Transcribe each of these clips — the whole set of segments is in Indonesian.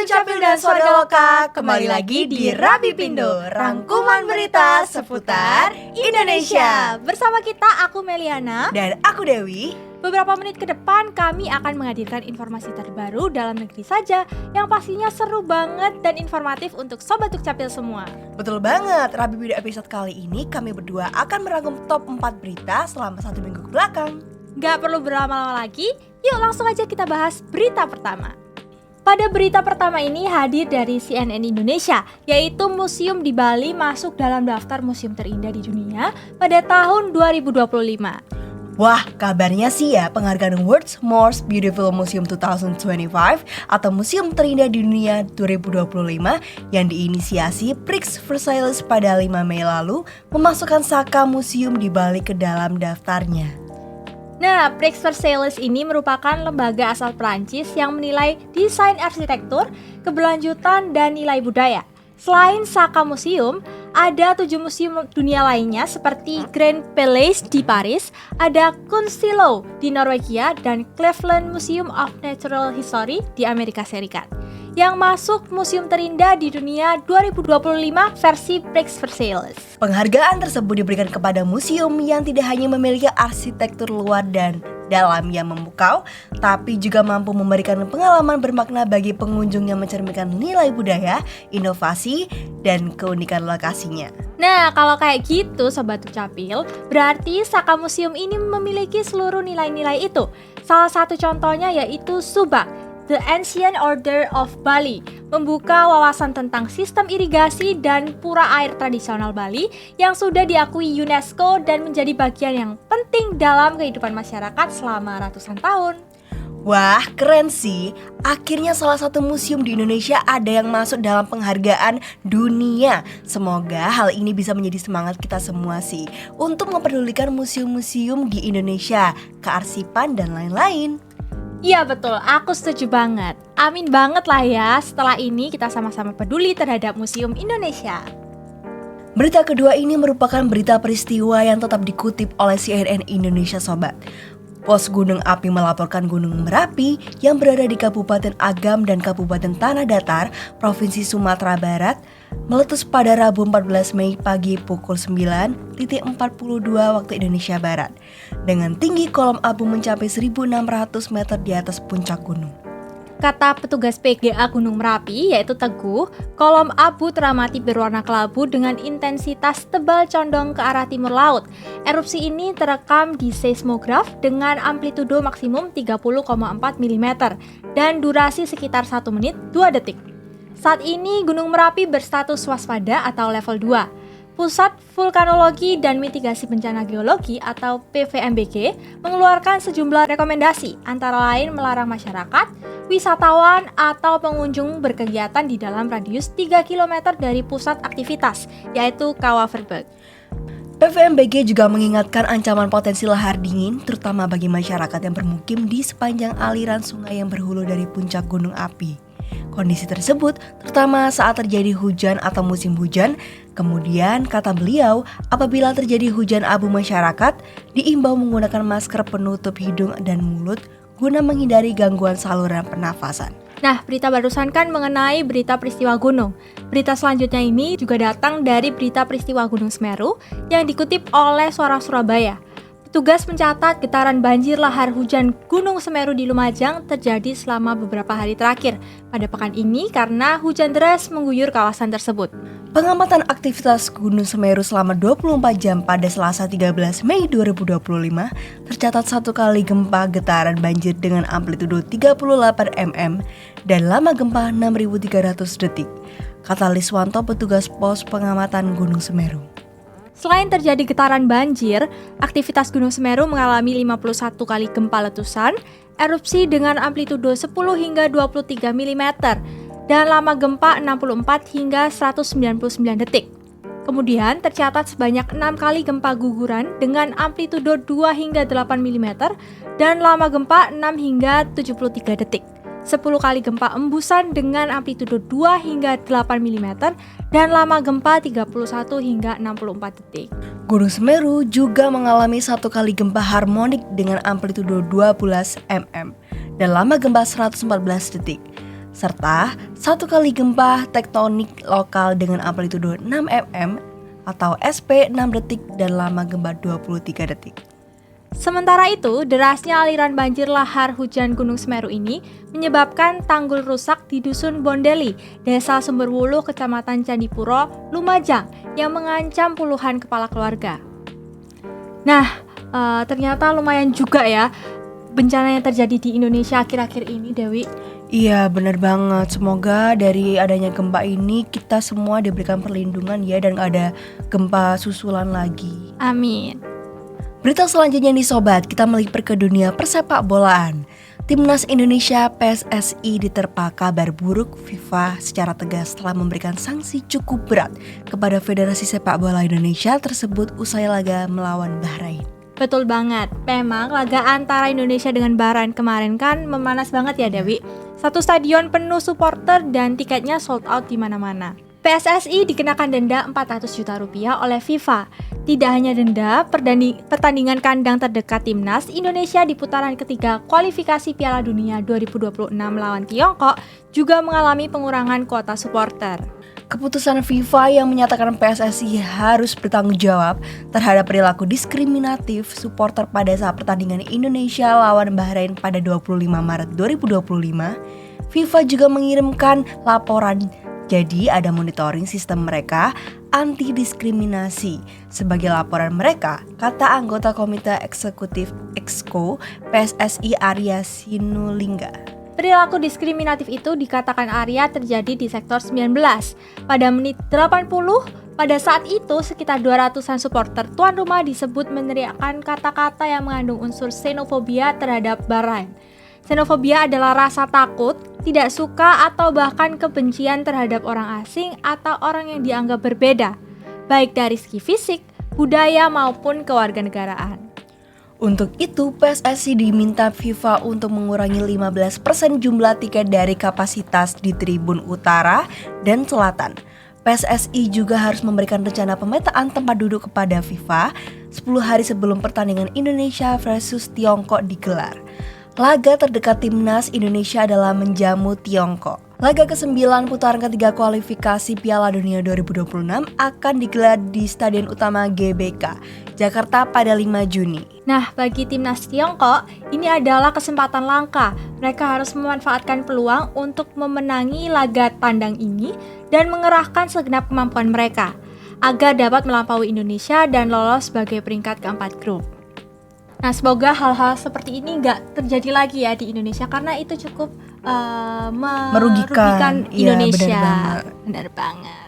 Sobat Dukcapil dan Suara Loka, kembali lagi di Rabi Pindo, rangkuman berita seputar Indonesia. Bersama kita, aku Meliana Dan aku Dewi. Beberapa menit ke depan kami akan menghadirkan informasi terbaru dalam negeri saja yang pastinya seru banget dan informatif untuk Sobat Dukcapil semua. Betul banget, Rabi Pindo episode kali ini kami berdua akan merangkum top 4 berita selama 1 minggu ke belakang. Gak perlu berlama-lama lagi, yuk langsung aja kita bahas berita pertama. Pada berita pertama ini hadir dari CNN Indonesia, yaitu museum di Bali masuk dalam daftar museum terindah di dunia pada tahun 2025. Wah, kabarnya sih ya, penghargaan World's Most Beautiful Museum 2025 atau Museum Terindah di Dunia 2025 yang diinisiasi Prix Versailles pada 5 Mei lalu memasukkan Saka Museum di Bali ke dalam daftarnya. Nah, Prix Versailles ini merupakan lembaga asal Prancis yang menilai desain arsitektur, keberlanjutan, dan nilai budaya. Selain Saka Museum, ada 7 museum dunia lainnya seperti Grand Palais di Paris, ada Kunstsillo di Norwegia, dan Cleveland Museum of Natural History di Amerika Serikat. Yang masuk museum terindah di dunia 2025 versi Prix Versailles. Penghargaan tersebut diberikan kepada museum yang tidak hanya memiliki arsitektur luar dan dalam yang memukau, tapi juga mampu memberikan pengalaman bermakna bagi pengunjung yang mencerminkan nilai budaya, inovasi, dan keunikan lokasinya. Nah, kalau kayak gitu Sobat Dukcapil, berarti Saka Museum ini memiliki seluruh nilai-nilai itu. Salah satu contohnya yaitu Subak, The Ancient Order of Bali, membuka wawasan tentang sistem irigasi dan pura air tradisional Bali yang sudah diakui UNESCO dan menjadi bagian yang penting dalam kehidupan masyarakat selama ratusan tahun. Wah, keren sih. Akhirnya salah satu museum di Indonesia ada yang masuk dalam penghargaan dunia. Semoga hal ini bisa menjadi semangat kita semua sih untuk memperdulikan museum-museum di Indonesia, kearsipan dan lain-lain. Iya betul, aku setuju banget. Amin banget lah ya, setelah ini kita sama-sama peduli terhadap Museum Indonesia. Berita kedua ini merupakan berita peristiwa yang tetap dikutip oleh CNN Indonesia Sobat. Pos Gunung Api melaporkan Gunung Merapi yang berada di Kabupaten Agam dan Kabupaten Tanah Datar, Provinsi Sumatera Barat, meletus pada Rabu 14 Mei pagi pukul 9.42 waktu Indonesia Barat, dengan tinggi kolom abu mencapai 1.600 meter di atas puncak gunung. Kata petugas PGA Gunung Merapi, yaitu Teguh, kolom abu teramati berwarna kelabu dengan intensitas tebal condong ke arah timur laut. Erupsi ini terekam di seismograf dengan amplitudo maksimum 30,4 mm dan durasi sekitar 1 menit 2 detik. Saat ini Gunung Merapi berstatus waspada atau level 2. Pusat Vulkanologi dan Mitigasi Bencana Geologi atau PVMBG mengeluarkan sejumlah rekomendasi, antara lain melarang masyarakat, wisatawan, atau pengunjung berkegiatan di dalam radius 3 km dari pusat aktivitas, yaitu Kawah Verbek. PVMBG juga mengingatkan ancaman potensi lahar dingin, terutama bagi masyarakat yang bermukim di sepanjang aliran sungai yang berhulu dari puncak gunung api. Kondisi tersebut terutama saat terjadi hujan atau musim hujan. Kemudian, kata beliau, apabila terjadi hujan abu, masyarakat diimbau menggunakan masker penutup hidung dan mulut guna menghindari gangguan saluran pernafasan. Nah, berita barusan kan mengenai berita peristiwa gunung. Berita selanjutnya ini juga datang dari berita peristiwa Gunung Semeru yang dikutip oleh Suara Surabaya. Petugas mencatat getaran banjir lahar hujan Gunung Semeru di Lumajang terjadi selama beberapa hari terakhir pada pekan ini karena hujan deras mengguyur kawasan tersebut. Pengamatan aktivitas Gunung Semeru selama 24 jam pada Selasa 13 Mei 2025 tercatat 1 kali gempa getaran banjir dengan amplitudo 38 mm dan lama gempa 6.300 detik, kata Liswanto, petugas pos pengamatan Gunung Semeru. Selain terjadi getaran banjir, aktivitas Gunung Semeru mengalami 51 kali gempa letusan, erupsi dengan amplitudo 10 hingga 23 mm, dan lama gempa 64 hingga 199 detik. Kemudian tercatat sebanyak 6 kali gempa guguran dengan amplitudo 2 hingga 8 mm, dan lama gempa 6 hingga 73 detik. 10 kali gempa embusan dengan amplitudo 2 hingga 8 mm dan lama gempa 31 hingga 64 detik. Gunung Semeru juga mengalami 1 kali gempa harmonik dengan amplitudo 12 mm dan lama gempa 114 detik. serta satu kali gempa tektonik lokal dengan amplitudo 6 mm atau SP 6 detik dan lama gempa 23 detik. Sementara itu, derasnya aliran banjir lahar hujan Gunung Semeru ini menyebabkan tanggul rusak di Dusun Bondeli, Desa Sumberwuluh, Kecamatan Candipuro, Lumajang, yang mengancam puluhan kepala keluarga. Nah, ternyata lumayan juga ya bencana yang terjadi di Indonesia akhir-akhir ini, Dewi. Iya, benar banget. Semoga dari adanya gempa ini kita semua diberikan perlindungan ya, dan gak ada gempa susulan lagi. Amin. Berita selanjutnya nih sobat, kita melipir ke dunia persepak bolaan. Timnas Indonesia PSSI diterpa kabar buruk FIFA secara tegas telah memberikan sanksi cukup berat kepada Federasi Sepak Bola Indonesia tersebut usai laga melawan Bahrain. Betul banget, memang laga antara Indonesia dengan Bahrain kemarin kan memanas banget ya Dewi. Satu stadion penuh supporter dan tiketnya sold out di mana-mana. PSSI dikenakan denda 400 juta rupiah oleh FIFA. Tidak hanya denda, pertandingan kandang terdekat Timnas Indonesia di putaran ketiga kualifikasi Piala Dunia 2026 melawan Tiongkok juga mengalami pengurangan kuota supporter. Keputusan FIFA yang menyatakan PSSI harus bertanggung jawab terhadap perilaku diskriminatif supporter pada saat pertandingan Indonesia lawan Bahrain pada 25 Maret 2025, FIFA juga mengirimkan laporan. Jadi ada monitoring sistem mereka anti-diskriminasi. Sebagai laporan mereka, kata anggota Komite Eksekutif EXCO PSSI Arya Sinulinga. Perilaku diskriminatif itu dikatakan Arya terjadi di sektor 19. Pada menit 80, pada saat itu sekitar 200-an supporter tuan rumah disebut meneriakkan kata-kata yang mengandung unsur xenofobia terhadap Bahrain. Xenofobia adalah rasa takut, tidak suka atau bahkan kebencian terhadap orang asing atau orang yang dianggap berbeda, baik dari segi fisik, budaya maupun kewarganegaraan. Untuk itu, PSSI diminta FIFA untuk mengurangi 15% jumlah tiket dari kapasitas di tribun utara dan selatan. PSSI juga harus memberikan rencana pemetaan tempat duduk kepada FIFA 10 hari sebelum pertandingan Indonesia versus Tiongkok digelar. Laga terdekat Timnas Indonesia adalah menjamu Tiongkok. Laga ke-9 putaran ketiga kualifikasi Piala Dunia 2026 akan digelar di Stadion Utama GBK, Jakarta pada 5 Juni. Nah, bagi Timnas Tiongkok, ini adalah kesempatan langka. Mereka harus memanfaatkan peluang untuk memenangi laga tandang ini dan mengerahkan segenap kemampuan mereka agar dapat melampaui Indonesia dan lolos sebagai peringkat keempat grup. Nah, semoga hal-hal seperti ini nggak terjadi lagi ya di Indonesia karena itu cukup merugikan Indonesia. Iya, benar banget.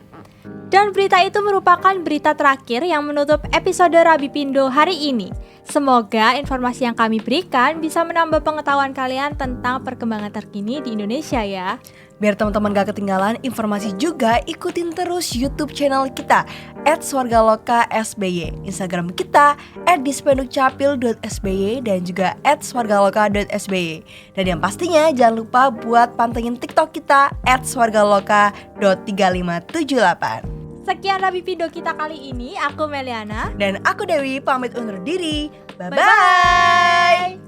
Dan berita itu merupakan berita terakhir yang menutup episode Rabi Pindo hari ini. Semoga informasi yang kami berikan bisa menambah pengetahuan kalian tentang perkembangan terkini di Indonesia ya. Biar teman-teman gak ketinggalan informasi juga, ikutin terus YouTube channel kita @swargaloka_sby, Instagram kita @dispendukcapil.sby dan juga @swargaloka.sby. Dan yang pastinya jangan lupa buat pantengin TikTok kita @swargaloka.3578. Sekian Rabi Pindo kita kali ini, aku Meliana dan aku Dewi pamit undur diri. Bye-bye.